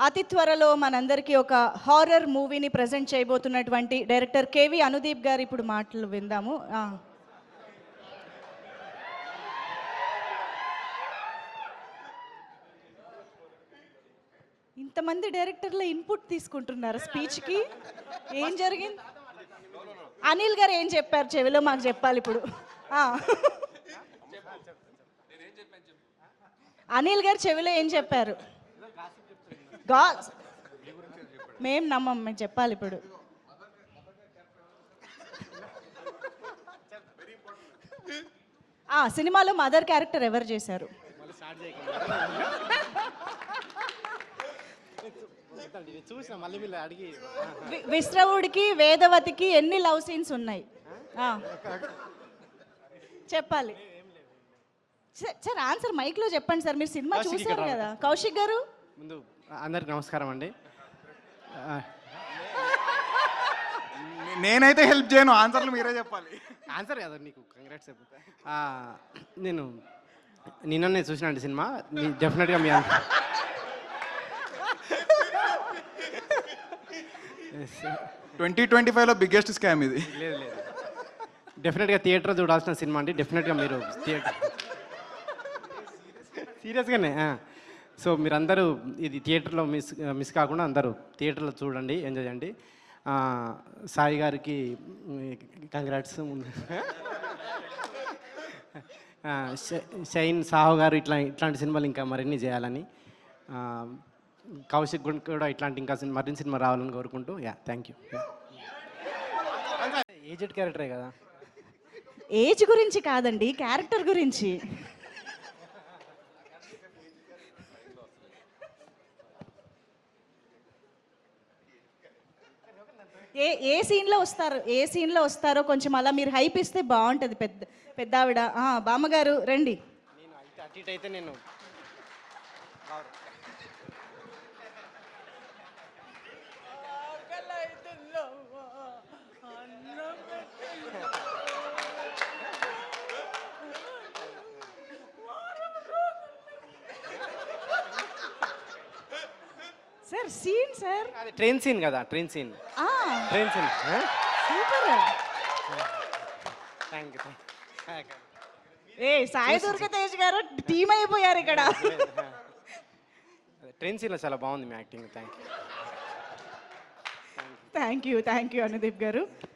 అతి త్వరలో మనందరికీ ఒక హారర్ మూవీని ప్రజెంట్ చేయబోతున్నటువంటి డైరెక్టర్ కేవి అనుదీప్ గారు ఇప్పుడు మాటలు విందాము. ఇంతమంది డైరెక్టర్ల ఇన్పుట్ తీసుకుంటున్నారు స్పీచ్కి. ఏం జరిగింది? అనిల్ గారు ఏం చెప్పారు చెవిలో మాకు చెప్పాలి ఇప్పుడు. అనిల్ గారు చెవిలో ఏం చెప్పారు? మేం నమ్మం, మేము చెప్పాలి ఇప్పుడు. సినిమాలో మదర్ క్యారెక్టర్ ఎవరు చేశారు? విశ్రవుడికి వేదవతికి ఎన్ని లవ్ సీన్స్ ఉన్నాయి? చెప్పాలి సార్. ఆన్సర్ మైక్ లో చెప్పండి సార్, మీరు సినిమా చూసారు కదా. కౌశిక్ గారు, ముందు అందరికి నమస్కారం అండి. నేనైతే హెల్ప్ చేయను, ఆన్సర్లు మీరే చెప్పాలి. ఆన్సర్ కదా నీకు, కంగ్రాట్స్. నేను నిన్ననే చూసినండి సినిమా. డెఫినెట్గా మీ 2025లో బిగ్గెస్ట్ స్కామ్ ఇది. లేదు లేదు, డెఫినెట్గా థియేటర్ చూడాల్సిన సినిమా అండి. డెఫినెట్గా మీరు థియేటర్ సీరియస్గానే. సో మీరందరూ ఇది థియేటర్లో మిస్ కాకుండా అందరూ థియేటర్లో చూడండి, ఎంజాయ్ చేయండి. సాయి గారికి కంగ్రాట్స్. షైన్ సాహో గారు ఇట్లాంటి సినిమాలు ఇంకా మరిన్ని చేయాలని, కౌశిక్ కూడా ఇట్లాంటి ఇంకా మరిన్ని సినిమా రావాలని కోరుకుంటూ, థ్యాంక్ యూ. ఏజెడ్ క్యారెక్టరే కదా. ఏజ్ గురించి కాదండి, క్యారెక్టర్ గురించి. ఏ సీన్లో వస్తారు, ఏ సీన్లో వస్తారో కొంచెం అలా మీరు హైప్ ఇస్తే బాగుంటుంది. పెద్ద ఆవిడ బామ్మగారు రండి. నేను అటు ఇటు అయితే నేను సార్ సీన్ సార్, అది ట్రైన్ సీన్ కదా. Train scene super. Thank you. Sai Durga Tej గారు టీమ్ అయిపోయారు ఇక్కడ. ట్రైన్ సీన్లో చాలా బాగుంది మీ యాక్టింగ్. థ్యాంక్ యూ అనుదీప్ గారు.